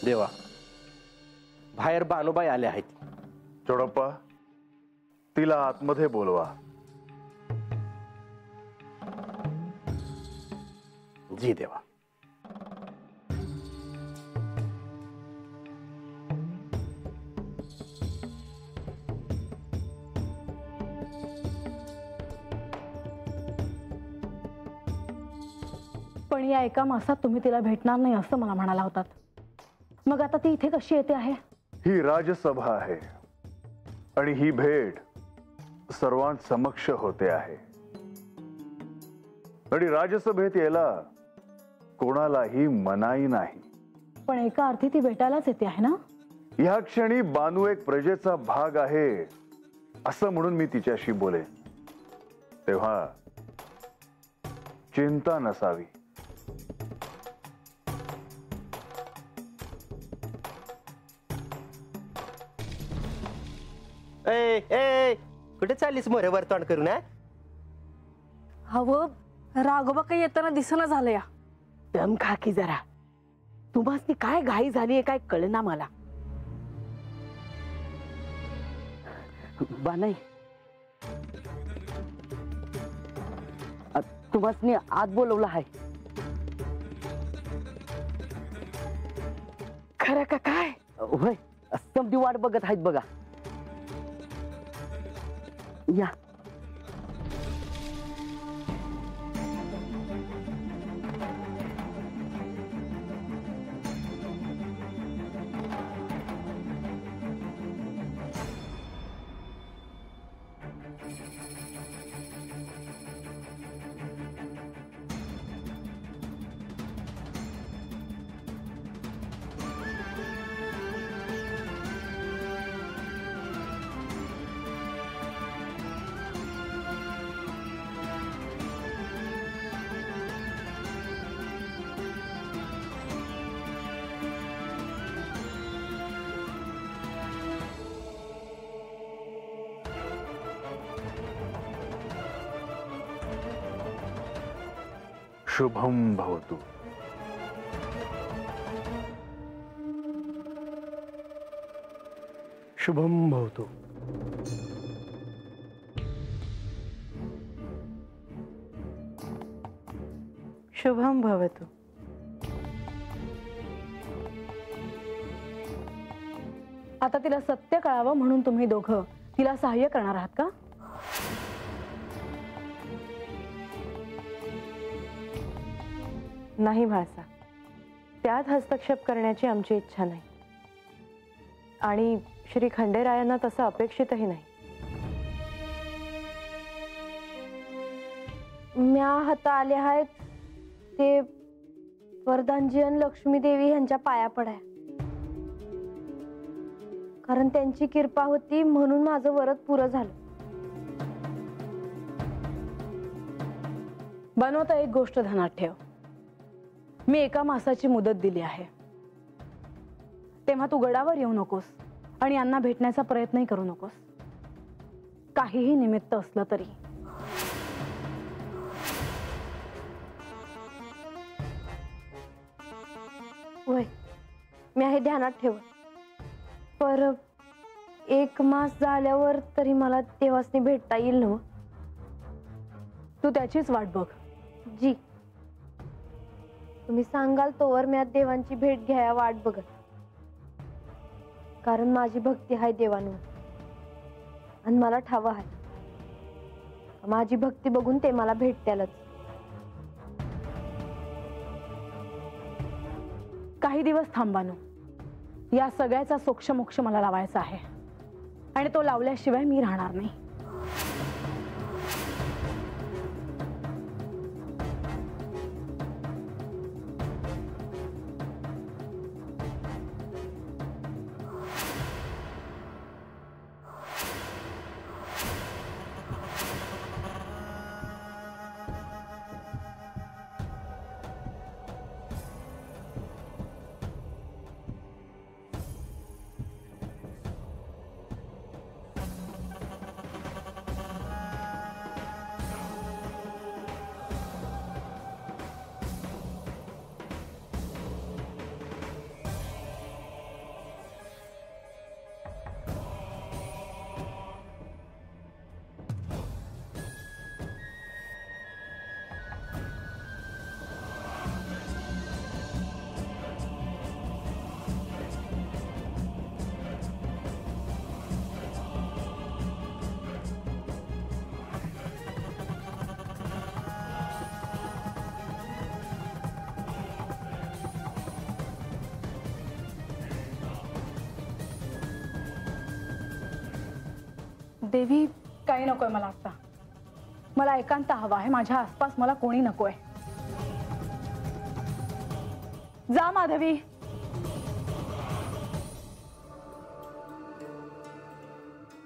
देवा, बाहेर बानुबाई आल्या आहेत. चोडप्पा, तिला आतमध्ये बोलवा. जी देवा. पण या एका मासात तुम्ही तिला भेटणार नाही असं मला म्हणाला होतात. मग आता ती इथे कशी येते आहे? ही राजसभा आहे आणि ही भेट सर्वांसमक्ष होते आहे. आणि राजसभेत यायला कोणालाही मनाई नाही. पण एका अर्थी ती भेटायलाच येते आहे ना? ह्या क्षणी बानू एक प्रजेचा भाग आहे असं म्हणून मी तिच्याशी बोलेन. तेव्हा चिंता नसावी. ए ए कुठे चाललीस मोरे वर्तवण करून? हवं राघोबा काही येताना दिसना झालं. या दम खा की जरा. तुम्हाला काय घाई झाली काय कळना मला. बानाई, तुम्हाला आत बोलवलं आहे. खरं का काय? होय, समधी वाट बघत आहेत बघा. या. शुभम भवतु. शुभम भवतु. शुभम भवतु. आता तिला सत्य कळावं म्हणून तुम्ही दोघं तिला सहाय्य करणार आहात का? नाही भासा, त्यात हस्तक्षेप करण्याची आमची इच्छा नाही आणि श्री खंडेरायांना तसं अपेक्षितही नाही. म्या हाता आले आहेत ते वरदानजी आणि लक्ष्मी देवी यांच्या पाया पडाय. कारण त्यांची कृपा होती म्हणून माझं वरद पुरं झालं. बनवता एक गोष्ट ध्यानात ठेव. मी एका मासाची मुदत दिली आहे. तेव्हा तू गडावर येऊ नकोस आणि यांना भेटण्याचा प्रयत्नही करू नकोस. काहीही निमित्त असलं तरी. होय, मी हे ध्यानात ठेव. पर 1 मास झाल्यावर तरी मला देवासनी भेटता येईल ना? तू त्याचीच वाट बघ. जी, तुम्ही सांगाल तोवर मी आज देवांची भेट घ्याया वाट बघत. कारण माझी भक्ती आहे देवांवर आणि मला ठाव आहे माझी भक्ती बघून ते मला भेटत्यालच. काही दिवस थांबानो. या सगळ्याचा सोक्षमोक्ष मला लावायचा आहे आणि तो लावल्याशिवाय मी राहणार नाही. देवी, काही नकोय मला आता. मला एकांत हवा आहे. माझ्या आसपास मला कोणी नकोय. जा माधवी.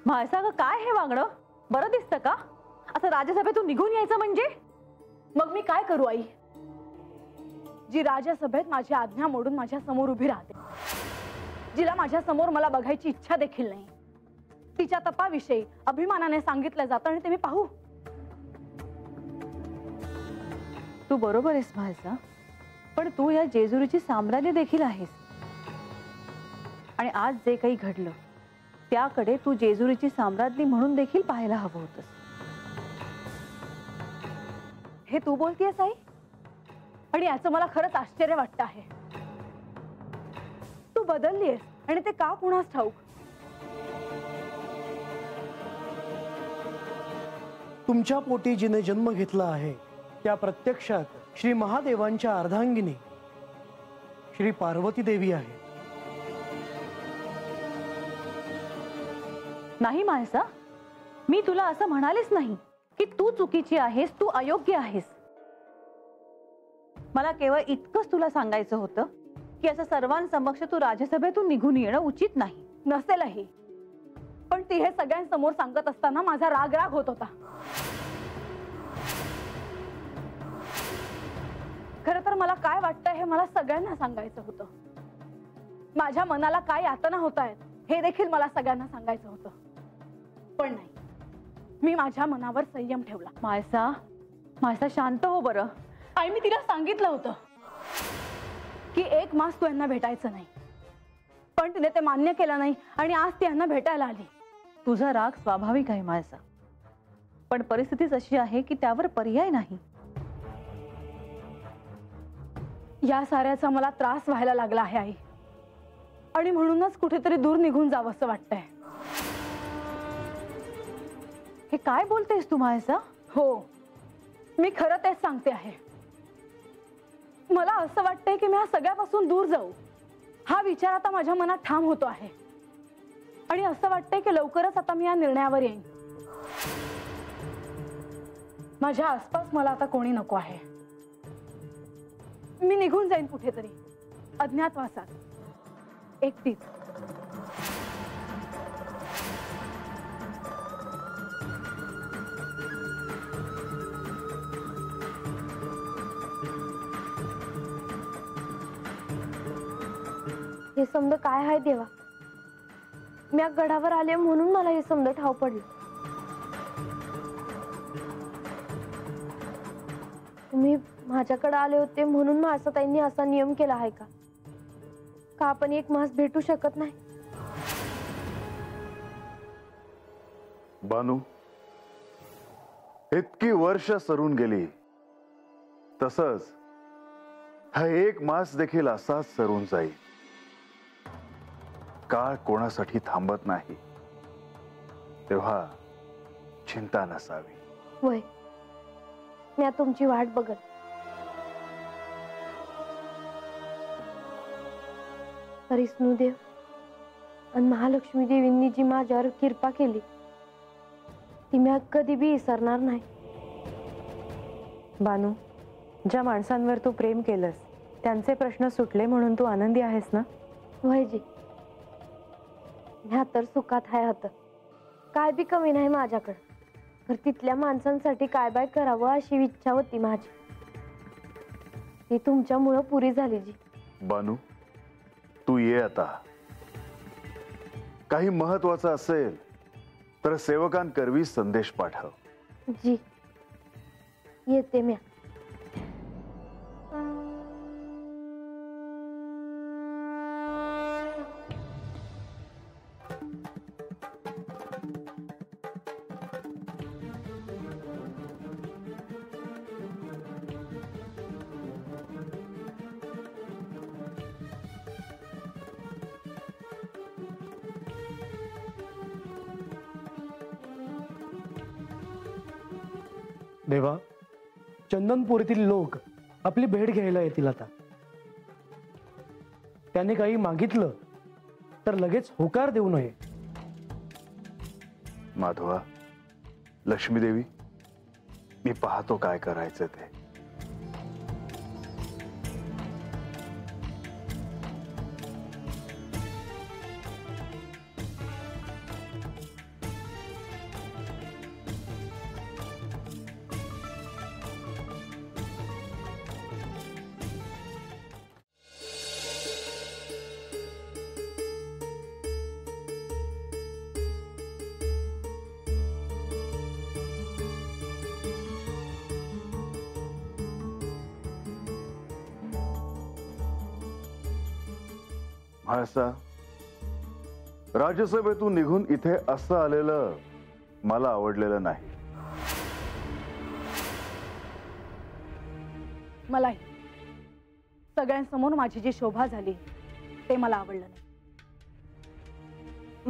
म्हाळसा ग, काय हे वागणं बरं दिसतं का? असं राज्यसभेतून निघून यायचं म्हणजे? मग मी काय करू आई, जी राज्यसभेत माझी आज्ञा मोडून माझ्या समोर उभी राहते, जिला माझ्या समोर मला बघायची इच्छा देखील नाही. तिच्या तपाविषयी अभिमानाने सांगितलं जातं आणि ते मी पाहू. तू बरोबर आहेस म्हाळसा, पण तू या जेजुरीची साम्राज्य देखील आहेस. आणि आज जे काही घडलं त्याकडे तू जेजुरीची साम्राज्ञी म्हणून देखील पाहायला हवं होतंस. हे तू बोलतेस आई, आणि याचं मला खरंच आश्चर्य वाटतं आहे. तू बदललीस आणि ते का कुणास ठाऊक. तुमच्या पोटी जिने जन्म घेतला आहे त्या प्रत्यक्षात श्री महादेवांच्या अर्धांगिनी श्री पार्वती देवी आहे. नाही म्हाळसा, मी तुला असं म्हणालेच नाही की तू चुकीची आहेस, तू अयोग्य आहेस. मला केवळ इतकंच तुला सांगायचं होतं की असं सर्वांसमक्ष तू राज्यसभेतून निघून येणं उचित नाही. नसेलही, पण ती हे सगळ्यांसमोर सांगत असताना माझा राग राग होत होता. खरं तर मला काय वाटतंय हे मला सगळ्यांना सांगायचं होतं. माझ्या मनाला काय यातना होत आहेत हे देखील मला सगळ्यांना सांगायचं होतं. पण नाही, मी माझ्या मनावर संयम ठेवला. म्हाळसा, म्हाळसा शांत हो बरं. आई, मी तिला सांगितलं होतं की 1 मास तू यांना भेटायचं नाही, पण तिने ते मान्य केलं नाही आणि आज ती यांना भेटायला आली. तुझा राग स्वाभाविक आहे म्हाळसा, पण परिस्थितीच अशी आहे की त्यावर पर्याय नाही. या साऱ्याचा मला त्रास व्हायला लागला आहे आई, आणि म्हणूनच कुठेतरी दूर निघून जावं असं वाटतंय. हे काय बोलतेस तू म्हाळसा? हो, मी खरं तेच सांगते आहे. मला असं वाटतंय की मी या सगळ्यापासून दूर जाऊ. हा विचार आता माझ्या मनात ठाम होतो आहे, आणि असं वाटतंय की लवकरच आता मी या निर्णयावर येईन. माझ्या आसपास मला आता कोणी नको आहे. मी निघून जाईन कुठेतरी अज्ञातवासात, एकटीच. हे समज काय आहे देवा, मी या गडावर आले म्हणून मला हे समज ठाव पडलं. तुम्ही माझ्याकडे आले होते म्हणून म्हाळसाताईंनी असा नियम केला आहे का? का आपण 1 मास भेटू शकत नाही? बानू, इतकी वर्ष सरून गेली, तसंच हा 1 मास देखील असाच सरून जाईल. काळ कोणासाठी थांबत नाही, तेव्हा चिंता नसावी. वय, मी तुमची वाट बघत. हरिष्णुदेव आणि महालक्ष्मी देवींनी जी माझ्यावर कृपा केली ती मी कधी बी विसरणार नाही. बानू, ज्या माणसांवर तू प्रेम केलंस त्यांचे प्रश्न सुटले म्हणून तू आनंदी आहेस ना? वयजी, ह्या तर सुखात आहे. आता काय बी कमी नाही माझ्याकडे, तर तिथल्या माणसांसाठी काय बाय करावं अशी इच्छा होती माझी. ती तुमच्यामुळं पुरी झाली जी. बानू, तू ये आता. काही महत्वाचं असेल तर सेवकांकरवी संदेश पाठव. जी, येते म्या. देवा, चंदनपुरीतील लोक आपली भेट घ्यायला येतील आता. त्याने काही मागितलं तर लगेच होकार देऊ नये. माधवा, लक्ष्मी देवी, मी पाहतो काय करायचं ते. म्हाळसा, राज्यसभेतून निघून इथे असं आलेलं मला आवडलेलं नाही. मलाही सगळ्यांसमोर माझी जी शोभा झाली ते मला आवडलं नाही.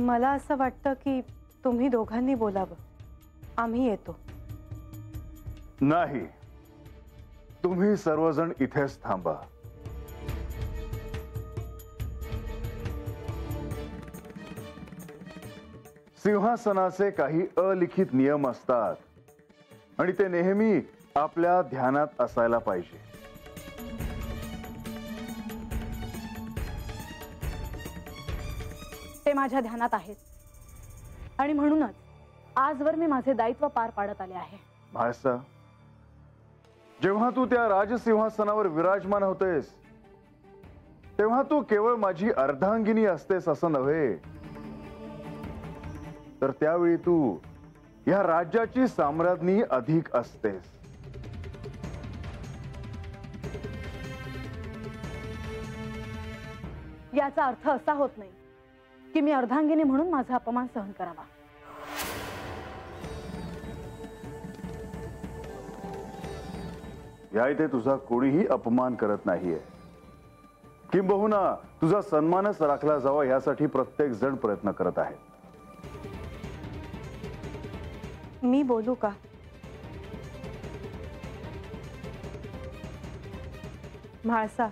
मला असं वाटतं की तुम्ही दोघांनी बोलावं. आम्ही येतो. नाही, तुम्ही सर्वजण इथेच थांबा. सिंहासनाचे काही अलिखित नियम असतात आणि ते नेहमी आपल्या ध्यानात असायला पाहिजे. ते माझ्या ध्यानात आहेत आणि म्हणूनच आजवर मी माझे दायित्व पार पाडत आले आहे. म्हाळसा, जेव्हा तू त्या राजसिंहासनावर विराजमान होतेस तेव्हा तू केवळ माझी अर्धांगिनी असतेस असं नव्हे, तर त्यावेळी तू या राज्याची साम्राज्ञी अधिक असतेस. याचा अर्थ असा होत नाही की मी अर्धांगिनी म्हणून माझा अपमान सहन करावा. या इथे तुझा कोणीही अपमान करत नाहीये. किंबहुना तुझा सन्मानच राखला जावा यासाठी प्रत्येक जण प्रयत्न करत आहे. मी बोलू का? म्हाळसा,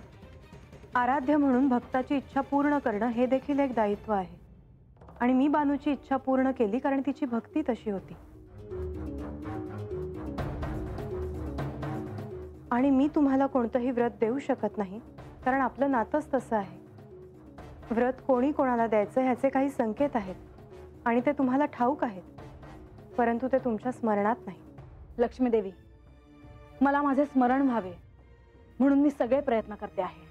आराध्य म्हणून भक्ताची इच्छा पूर्ण करणं हे देखील एक दायित्व आहे. आणि मी बानूची इच्छा पूर्ण केली कारण तिची भक्ती तशी होती. आणि मी तुम्हाला कोणतंही व्रत देऊ शकत नाही कारण आपलं नातंच तसं आहे. व्रत कोणी कोणाला द्यायचं ह्याचे काही संकेत आहेत आणि ते तुम्हाला ठाऊक आहेत, परंतु ते तुमच्या स्मरणात नाही. लक्ष्मी देवी, मला माझे स्मरण व्हावे म्हणून मी सगळे प्रयत्न करते आहे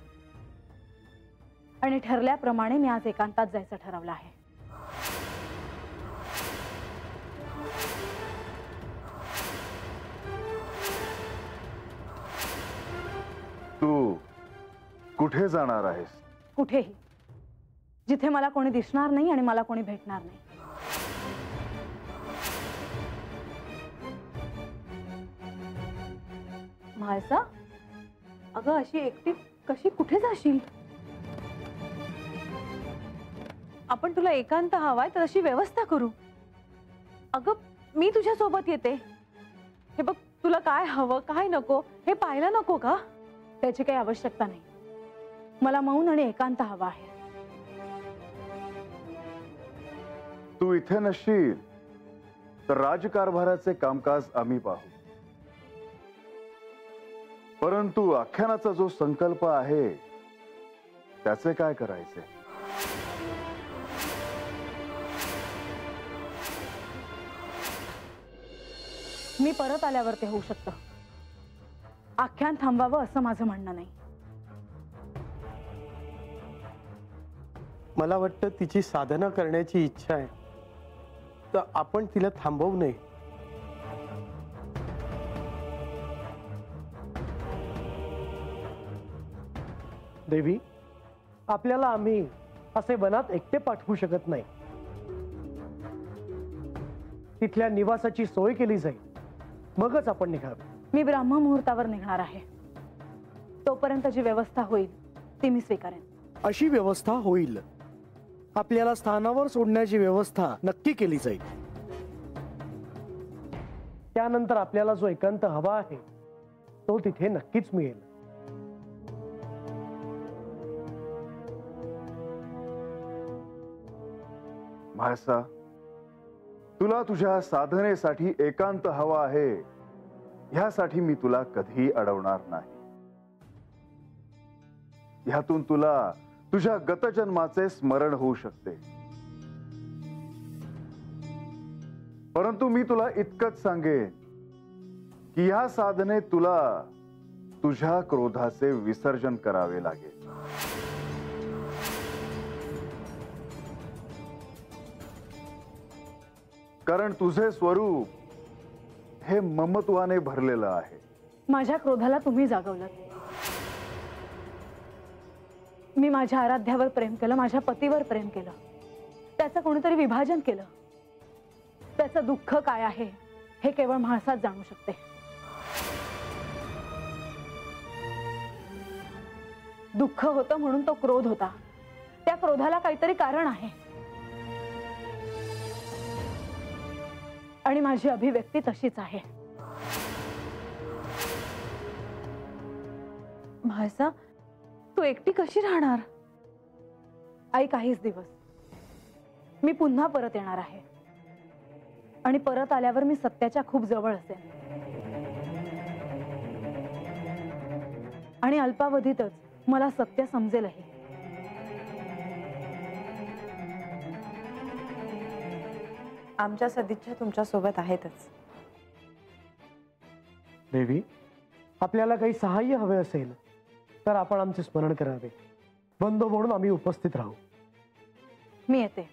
आणि ठरल्याप्रमाणे मी आज एकांतात जायचं ठरवलं आहे. तू कुठे जाणार आहेस? कुठेही, जिथे मला कोणी दिसणार नाही आणि मला कोणी भेटणार नाही. म्हाळसा, अगं अशी एकटी कशी कुठे जाशील? आपण तुला एकांत हवाय तर अशी व्यवस्था करू. अगं मी तुझ्या सोबत येते. हे बघ, तुला काय हवं काय नको हे पाहायला नको का? त्याची काही आवश्यकता नाही. मला मौन आणि एकांत हवा आहे. तू इथे नसशील तर राजकारभाराचे कामकाज आम्ही पाहू, परंतु आख्यानाचा जो संकल्प आहे त्याचे काय करायचे? मी परत आल्यावर ते होऊ शकतं. आख्यान थांबावं असं माझं म्हणणं नाही. मला वाटतं तिची साधना करण्याची इच्छा आहे, तर आपण तिला थांबवू नये. देवी, आपल्याला आम्ही असे वनात एकटे पाठवू शकत नाही. तिथल्या निवासाची सोय केली जाईल, मगच आपण निघावे. मी ब्राह्म मुहूर्तावर निघणार आहे. तोपर्यंत जी व्यवस्था होईल ती मी स्वीकारेन. अशी व्यवस्था होईल. आपल्याला स्थानावर सोडण्याची व्यवस्था नक्की केली जाईल. त्यानंतर आपल्याला जो एकांत हवा आहे तो तिथे नक्कीच मिळेल. म्हाळसा, तुला तुझ्या साधनेसाठी एकांत हवा आहे, ह्यासाठी मी तुला कधीही अडवणार नाही. ह्यातून तुला तुझ्या गतजन्माचे स्मरण होऊ शकते. परंतु मी तुला इतकंच सांगेन की या साधनेत तुला तुझ्या क्रोधाचे विसर्जन करावे लागेल. कारण तुझे स्वरूप हे ममत्वाने भरलेलं आहे. माझ्या क्रोधाला तुम्ही जागवलं. मी माझ्या आराध्यावर प्रेम केलं, माझ्या पतीवर प्रेम केलं, त्याचं कोणीतरी विभाजन केलं. त्याचं दुःख काय आहे हे केवळ म्हाळसाच जाणू शकते. दुःख होतं म्हणून तो क्रोध होता. त्या क्रोधाला काहीतरी कारण आहे आणि माझी अभिव्यक्ती तशीच आहे. म्हाळसा, तू एकटी कशी राहणार? आई, काहीच दिवस. मी पुन्हा परत येणार आहे आणि परत आल्यावर मी सत्याच्या खूप जवळ असेन आणि अल्पावधीतच मला सत्य समजेलही. आमच्या सदिच्छा तुमच्या सोबत आहेतच. देवी, आपल्याला काही सहाय्य हवे असेल तर आपण आमचे स्मरण करावे. बंधू म्हणून आम्ही उपस्थित राहू. मी येते.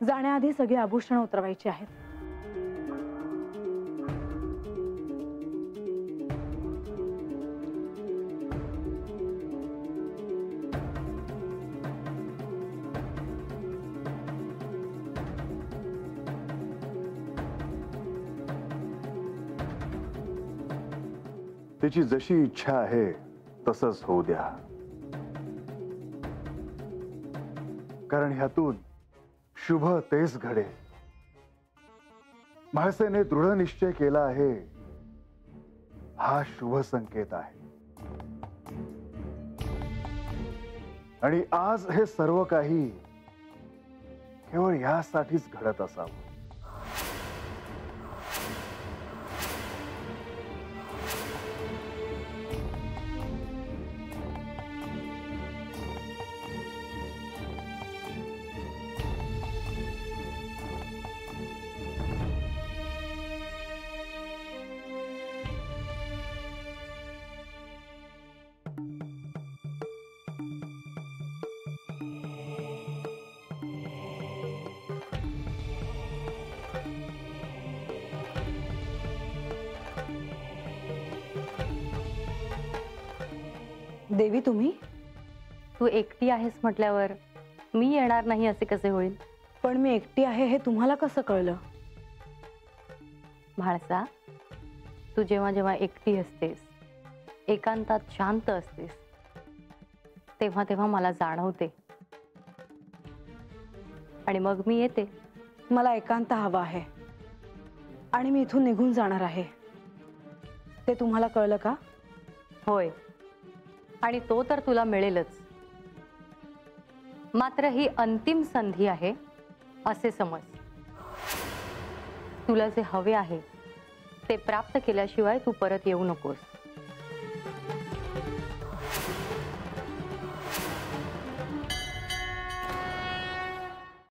जाण्याआधी सगळी आभूषणं उतरवायची आहेत. तिची जशी इच्छा आहे तसंच होऊ द्या. कारण ह्यातून शुभ तेच घडे. म्हाळसेने दृढ निश्चय केला आहे, हा शुभ संकेत आहे. आणि आज हे सर्व काही केवळ यासाठीच घडत असावं. देवी, तुम्ही? तू एकटी आहेस म्हटल्यावर मी येणार नाही असे कसे होईल? पण मी एकटी आहे हे तुम्हाला कसं कळलं? म्हाळसा, तू जेव्हा जेव्हा एकटी असतेस, एकांतात शांत असतेस, तेव्हा तेव्हा मला जाणवते आणि मग मी येते. मला एकांत हवा आहे आणि मी इथून निघून जाणार आहे. ते तुम्हाला कळलं का? होय, आणि तो तर तुला मिळेलच. मात्र ही अंतिम संधी आहे असे समज. तुला जे हवे आहे ते प्राप्त केल्याशिवाय तू परत येऊ नकोस.